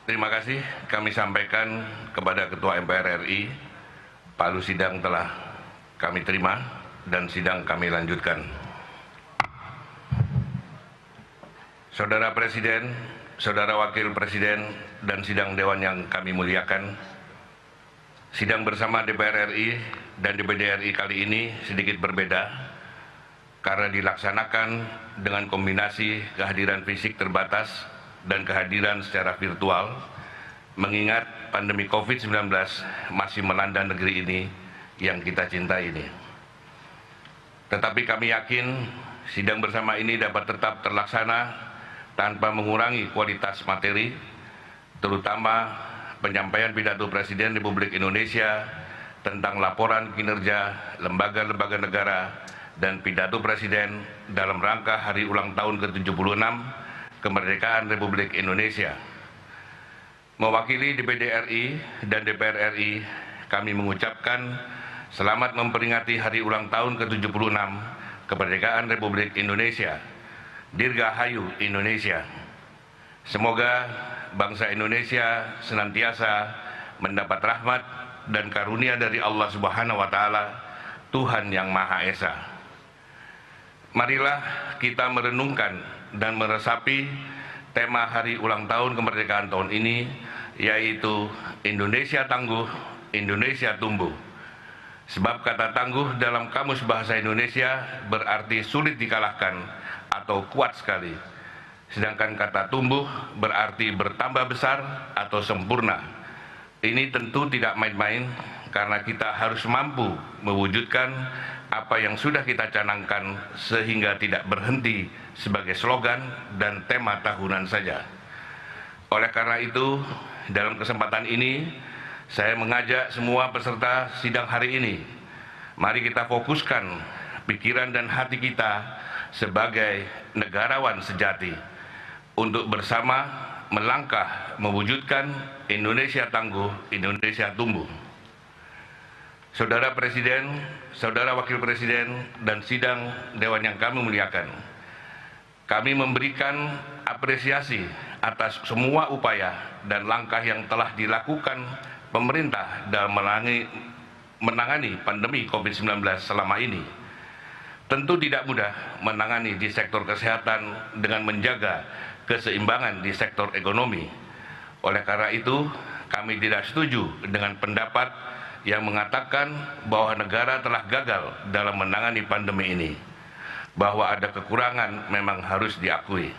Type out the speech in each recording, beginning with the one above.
Terima kasih kami sampaikan kepada Ketua MPR RI, palu sidang telah kami terima dan sidang kami lanjutkan. Saudara Presiden, Saudara Wakil Presiden, dan sidang Dewan yang kami muliakan, sidang bersama DPR RI dan DPD RI kali ini sedikit berbeda karena dilaksanakan dengan kombinasi kehadiran fisik terbatas dan kehadiran secara virtual, mengingat pandemi COVID-19 masih melanda negeri ini yang kita cintai ini. Tetapi kami yakin sidang bersama ini dapat tetap terlaksana tanpa mengurangi kualitas materi, terutama penyampaian pidato Presiden Republik Indonesia tentang laporan kinerja lembaga-lembaga negara dan pidato Presiden dalam rangka hari ulang tahun ke-76 kemerdekaan Republik Indonesia. Mewakili DPD RI dan DPR RI, kami mengucapkan selamat memperingati hari ulang tahun ke-76 kemerdekaan Republik Indonesia. Dirgahayu Indonesia. Semoga bangsa Indonesia senantiasa mendapat rahmat dan karunia dari Allah Subhanahu wa Ta'ala, Tuhan yang Maha Esa. Marilah kita merenungkan dan meresapi tema hari ulang tahun kemerdekaan tahun ini, yaitu Indonesia Tangguh, Indonesia Tumbuh. Sebab kata tangguh dalam Kamus Bahasa Indonesia berarti sulit dikalahkan atau kuat sekali. Sedangkan kata tumbuh berarti bertambah besar atau sempurna. Ini tentu tidak main-main karena kita harus mampu mewujudkan apa yang sudah kita canangkan sehingga tidak berhenti sebagai slogan dan tema tahunan saja. Oleh karena itu, dalam kesempatan ini saya mengajak semua peserta sidang hari ini, mari kita fokuskan pikiran dan hati kita sebagai negarawan sejati untuk bersama melangkah mewujudkan Indonesia Tangguh, Indonesia Tumbuh. Saudara Presiden, Saudara Wakil Presiden, dan sidang Dewan yang kami muliakan, kami memberikan apresiasi atas semua upaya dan langkah yang telah dilakukan pemerintah dalam menangani pandemi COVID-19 selama ini. Tentu tidak mudah menangani di sektor kesehatan dengan menjaga keseimbangan di sektor ekonomi. Oleh karena itu, kami tidak setuju dengan pendapat yang mengatakan bahwa negara telah gagal dalam menangani pandemi ini. Bahwa ada kekurangan memang harus diakui.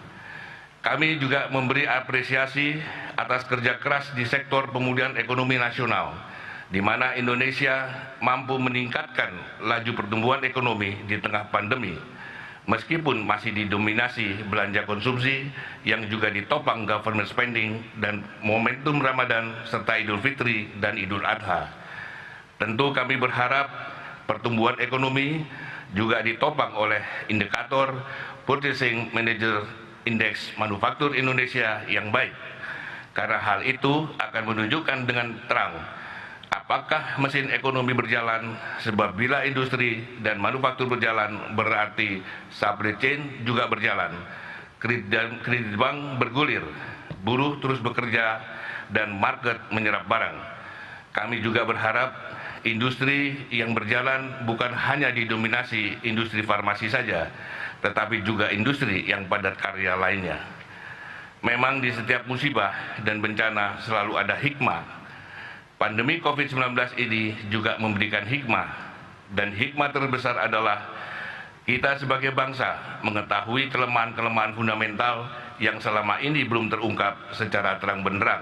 Kami juga memberi apresiasi atas kerja keras di sektor pemulihan ekonomi nasional, di mana Indonesia mampu meningkatkan laju pertumbuhan ekonomi di tengah pandemi, meskipun masih didominasi belanja konsumsi yang juga ditopang government spending dan momentum Ramadan serta Idul Fitri dan Idul Adha. Tentu kami berharap pertumbuhan ekonomi juga ditopang oleh indikator Purchasing Manager Index Manufaktur Indonesia yang baik, karena hal itu akan menunjukkan dengan terang apakah mesin ekonomi berjalan, sebab bila industri dan manufaktur berjalan berarti supply chain juga berjalan, kredit bank bergulir, buruh terus bekerja, dan market menyerap barang. Kami juga berharap industri yang berjalan bukan hanya didominasi industri farmasi saja, tetapi juga industri yang padat karya lainnya. Memang di setiap musibah dan bencana selalu ada hikmah. Pandemi COVID-19 ini juga memberikan hikmah, dan hikmah terbesar adalah kita sebagai bangsa mengetahui kelemahan-kelemahan fundamental yang selama ini belum terungkap secara terang benderang.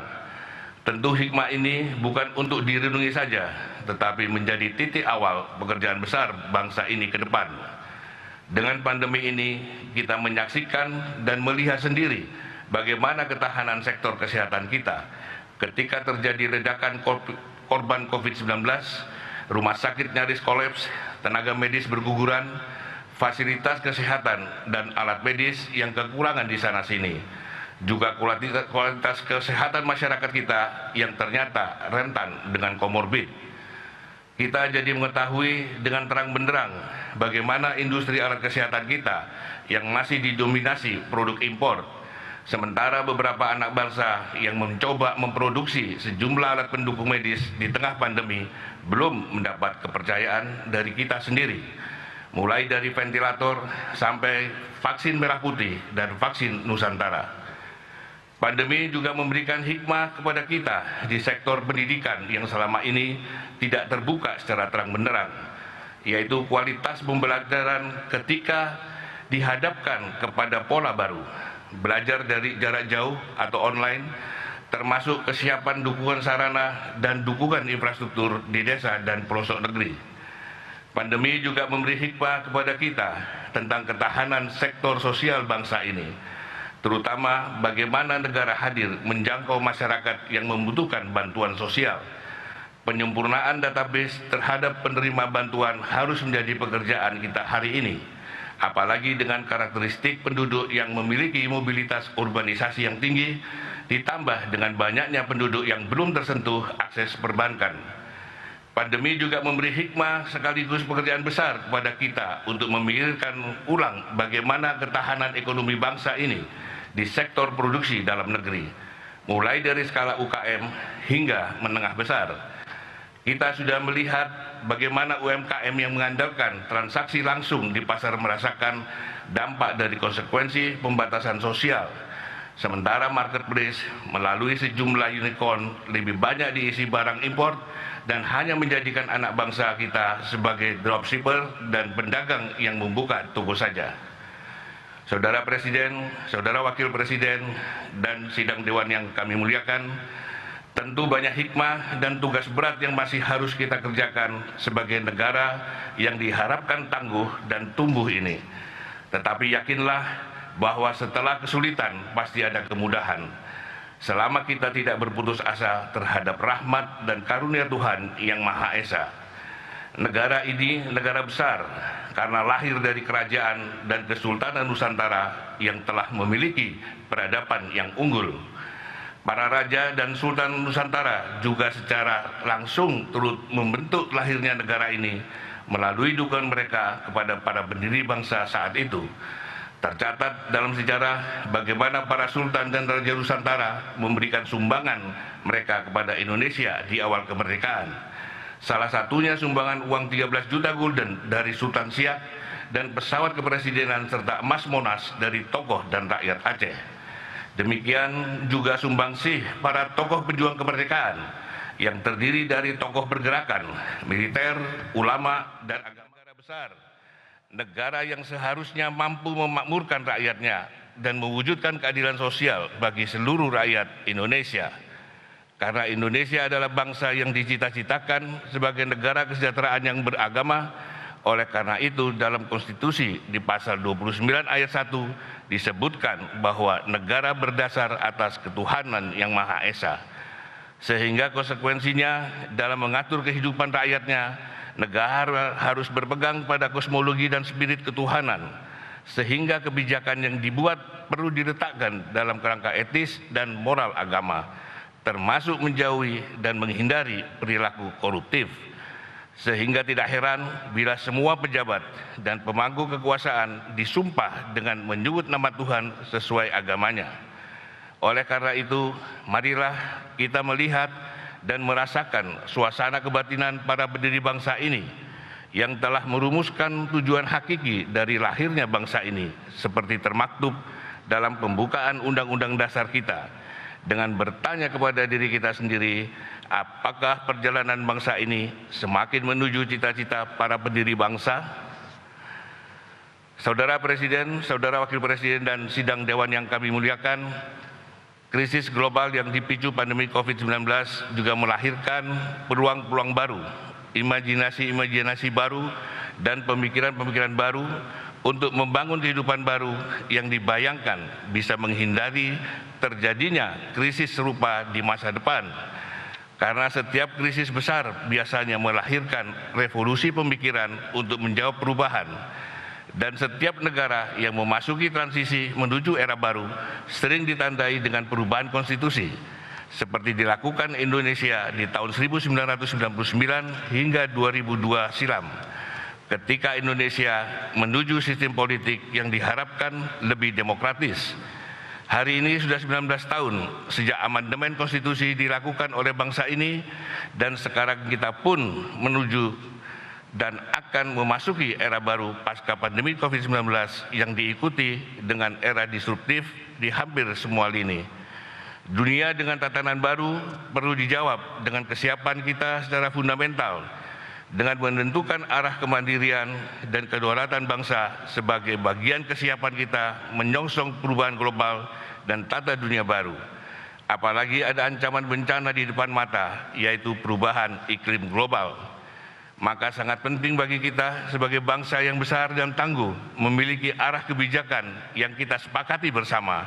Tentu hikmah ini bukan untuk direnungi saja, tetapi menjadi titik awal pekerjaan besar bangsa ini ke depan. Dengan pandemi ini, kita menyaksikan dan melihat sendiri bagaimana ketahanan sektor kesehatan kita. Ketika terjadi ledakan korban COVID-19, rumah sakit nyaris kolaps, tenaga medis berguguran, fasilitas kesehatan dan alat medis yang kekurangan di sana-sini. Juga kualitas kesehatan masyarakat kita yang ternyata rentan dengan komorbid. Kita jadi mengetahui dengan terang benderang bagaimana industri alat kesehatan kita yang masih didominasi produk impor Sementara beberapa anak bangsa yang mencoba memproduksi sejumlah alat pendukung medis di tengah pandemi belum mendapat kepercayaan dari kita sendiri, mulai dari ventilator sampai vaksin merah putih dan vaksin Nusantara. Pandemi juga memberikan hikmah kepada kita di sektor pendidikan yang selama ini tidak terbuka secara terang benderang, yaitu kualitas pembelajaran ketika dihadapkan kepada pola baru, belajar dari jarak jauh atau online, termasuk kesiapan dukungan sarana dan dukungan infrastruktur di desa dan pelosok negeri. Pandemi juga memberi hikmah kepada kita tentang ketahanan sektor sosial bangsa ini, terutama bagaimana negara hadir menjangkau masyarakat yang membutuhkan bantuan sosial. Penyempurnaan database terhadap penerima bantuan harus menjadi pekerjaan kita hari ini, apalagi dengan karakteristik penduduk yang memiliki mobilitas urbanisasi yang tinggi, ditambah dengan banyaknya penduduk yang belum tersentuh akses perbankan. Pandemi juga memberi hikmah sekaligus pekerjaan besar kepada kita untuk memikirkan ulang bagaimana ketahanan ekonomi bangsa ini di sektor produksi dalam negeri, mulai dari skala UKM hingga menengah besar. Kita sudah melihat bagaimana UMKM yang mengandalkan transaksi langsung di pasar merasakan dampak dari konsekuensi pembatasan sosial. Sementara marketplace melalui sejumlah unicorn lebih banyak diisi barang impor dan hanya menjadikan anak bangsa kita sebagai dropshipper dan pedagang yang membuka toko saja. Saudara Presiden, Saudara Wakil Presiden, dan sidang Dewan yang kami muliakan, tentu banyak hikmah dan tugas berat yang masih harus kita kerjakan sebagai negara yang diharapkan tangguh dan tumbuh ini. Tetapi yakinlah bahwa setelah kesulitan pasti ada kemudahan. Selama kita tidak berputus asa terhadap rahmat dan karunia Tuhan yang Maha Esa. Negara ini negara besar karena lahir dari kerajaan dan kesultanan Nusantara yang telah memiliki peradaban yang unggul. Para raja dan sultan Nusantara juga secara langsung turut membentuk lahirnya negara ini melalui dukungan mereka kepada para pendiri bangsa saat itu. Tercatat dalam sejarah bagaimana para sultan dan raja Nusantara memberikan sumbangan mereka kepada Indonesia di awal kemerdekaan. Salah satunya sumbangan uang 13 juta gulden dari Sultan Siak dan pesawat kepresidenan serta emas Monas dari tokoh dan rakyat Aceh. Demikian juga sumbangsih para tokoh pejuang kemerdekaan yang terdiri dari tokoh pergerakan, militer, ulama, dan agama besar. Negara yang seharusnya mampu memakmurkan rakyatnya dan mewujudkan keadilan sosial bagi seluruh rakyat Indonesia. Karena Indonesia adalah bangsa yang dicita-citakan sebagai negara kesejahteraan yang beragama. Oleh karena itu dalam konstitusi di pasal 29 ayat 1 disebutkan bahwa negara berdasar atas ketuhanan yang Maha Esa. Sehingga konsekuensinya dalam mengatur kehidupan rakyatnya, negara harus berpegang pada kosmologi dan spirit ketuhanan. Sehingga kebijakan yang dibuat perlu diletakkan dalam kerangka etis dan moral agama, termasuk menjauhi dan menghindari perilaku koruptif. Sehingga tidak heran bila semua pejabat dan pemangku kekuasaan disumpah dengan menyebut nama Tuhan sesuai agamanya. Oleh karena itu, marilah kita melihat dan merasakan suasana kebatinan para pendiri bangsa ini yang telah merumuskan tujuan hakiki dari lahirnya bangsa ini seperti termaktub dalam pembukaan Undang-Undang Dasar kita, dengan bertanya kepada diri kita sendiri, apakah perjalanan bangsa ini semakin menuju cita-cita para pendiri bangsa? Saudara Presiden, Saudara Wakil Presiden, dan sidang Dewan yang kami muliakan, krisis global yang dipicu pandemi COVID-19 juga melahirkan peluang-peluang baru, imajinasi-imajinasi baru, dan pemikiran-pemikiran baru untuk membangun kehidupan baru yang dibayangkan bisa menghindari terjadinya krisis serupa di masa depan. Karena setiap krisis besar biasanya melahirkan revolusi pemikiran untuk menjawab perubahan. Dan setiap negara yang memasuki transisi menuju era baru sering ditandai dengan perubahan konstitusi, seperti dilakukan Indonesia di tahun 1999 hingga 2002 silam, ketika Indonesia menuju sistem politik yang diharapkan lebih demokratis. Hari ini sudah 19 tahun sejak amandemen konstitusi dilakukan oleh bangsa ini, dan sekarang kita pun menuju dan akan memasuki era baru pasca pandemi COVID-19 yang diikuti dengan era disruptif di hampir semua lini. Dunia dengan tatanan baru perlu dijawab dengan kesiapan kita secara fundamental, dengan menentukan arah kemandirian dan kedaulatan bangsa sebagai bagian kesiapan kita menyongsong perubahan global dan tata dunia baru. Apalagi ada ancaman bencana di depan mata, yaitu perubahan iklim global. Maka sangat penting bagi kita sebagai bangsa yang besar dan tangguh memiliki arah kebijakan yang kita sepakati bersama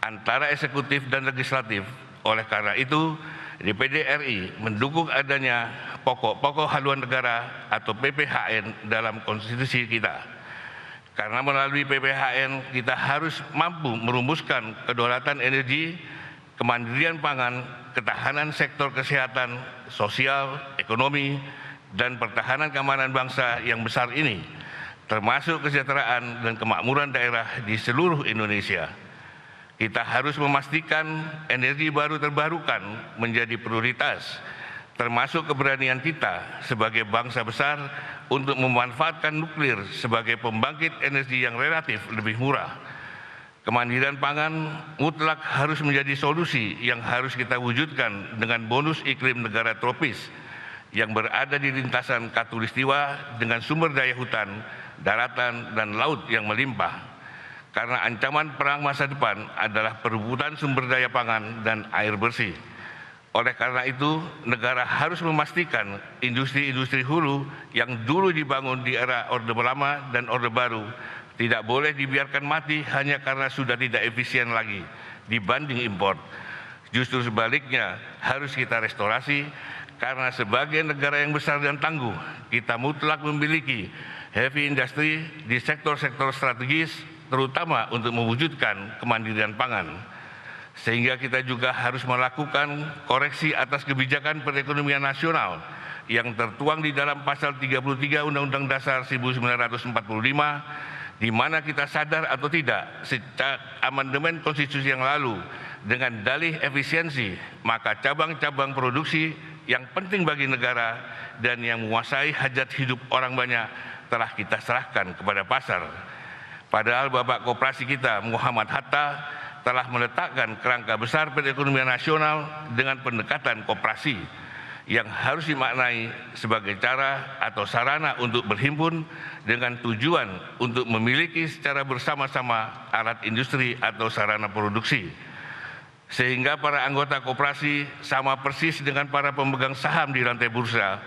antara eksekutif dan legislatif. Oleh karena itu, DPD RI mendukung adanya pokok-pokok haluan negara atau PPHN dalam konstitusi kita. Karena melalui PPHN kita harus mampu merumuskan kedaulatan energi, kemandirian pangan, ketahanan sektor kesehatan, sosial, ekonomi, dan pertahanan keamanan bangsa yang besar ini, termasuk kesejahteraan dan kemakmuran daerah di seluruh Indonesia. Kita harus memastikan energi baru terbarukan menjadi prioritas, termasuk keberanian kita sebagai bangsa besar untuk memanfaatkan nuklir sebagai pembangkit energi yang relatif lebih murah. Kemandirian pangan mutlak harus menjadi solusi yang harus kita wujudkan dengan bonus iklim negara tropis yang berada di lintasan khatulistiwa dengan sumber daya hutan, daratan, dan laut yang melimpah. Karena ancaman perang masa depan adalah perebutan sumber daya pangan dan air bersih. Oleh karena itu, negara harus memastikan industri-industri hulu yang dulu dibangun di era Orde Lama dan Orde Baru tidak boleh dibiarkan mati hanya karena sudah tidak efisien lagi dibanding impor. Justru sebaliknya, harus kita restorasi karena sebagai negara yang besar dan tangguh, kita mutlak memiliki heavy industry di sektor-sektor strategis, terutama untuk mewujudkan kemandirian pangan. Sehingga kita juga harus melakukan koreksi atas kebijakan perekonomian nasional yang tertuang di dalam pasal 33 Undang-Undang Dasar 1945, di mana kita sadar atau tidak sejak amandemen konstitusi yang lalu dengan dalih efisiensi, maka cabang-cabang produksi yang penting bagi negara dan yang menguasai hajat hidup orang banyak telah kita serahkan kepada pasar. Padahal Bapak Koperasi kita, Muhammad Hatta, telah meletakkan kerangka besar perekonomian nasional dengan pendekatan koperasi yang harus dimaknai sebagai cara atau sarana untuk berhimpun dengan tujuan untuk memiliki secara bersama-sama alat industri atau sarana produksi. Sehingga para anggota koperasi sama persis dengan para pemegang saham di rantai bursa.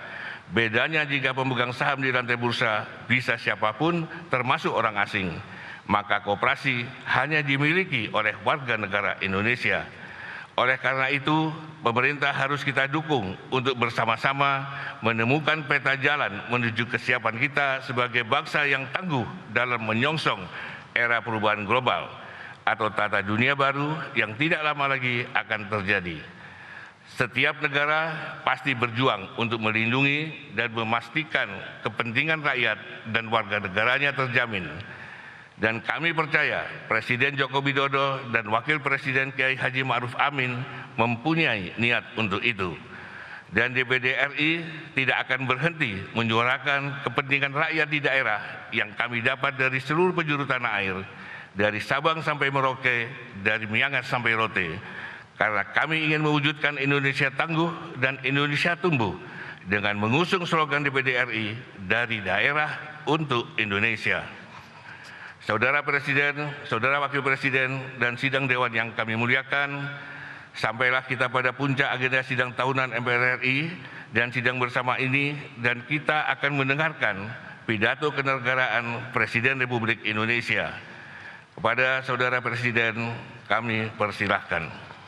Bedanya jika pemegang saham di rantai bursa bisa siapapun termasuk orang asing, maka koperasi hanya dimiliki oleh warga negara Indonesia. Oleh karena itu, pemerintah harus kita dukung untuk bersama-sama menemukan peta jalan menuju kesiapan kita sebagai bangsa yang tangguh dalam menyongsong era perubahan global atau tata dunia baru yang tidak lama lagi akan terjadi. Setiap negara pasti berjuang untuk melindungi dan memastikan kepentingan rakyat dan warga negaranya terjamin. Dan kami percaya Presiden Joko Widodo dan Wakil Presiden Kiai Haji Ma'ruf Amin mempunyai niat untuk itu. Dan DPD RI tidak akan berhenti menyuarakan kepentingan rakyat di daerah yang kami dapat dari seluruh penjuru tanah air, dari Sabang sampai Merauke, dari Miangas sampai Rote. Karena kami ingin mewujudkan Indonesia tangguh dan Indonesia tumbuh dengan mengusung slogan DPD RI dari daerah untuk Indonesia. Saudara Presiden, Saudara Wakil Presiden, dan sidang Dewan yang kami muliakan, sampailah kita pada puncak agenda sidang tahunan MPR RI dan sidang bersama ini, dan kita akan mendengarkan pidato kenegaraan Presiden Republik Indonesia. Kepada Saudara Presiden, kami persilahkan.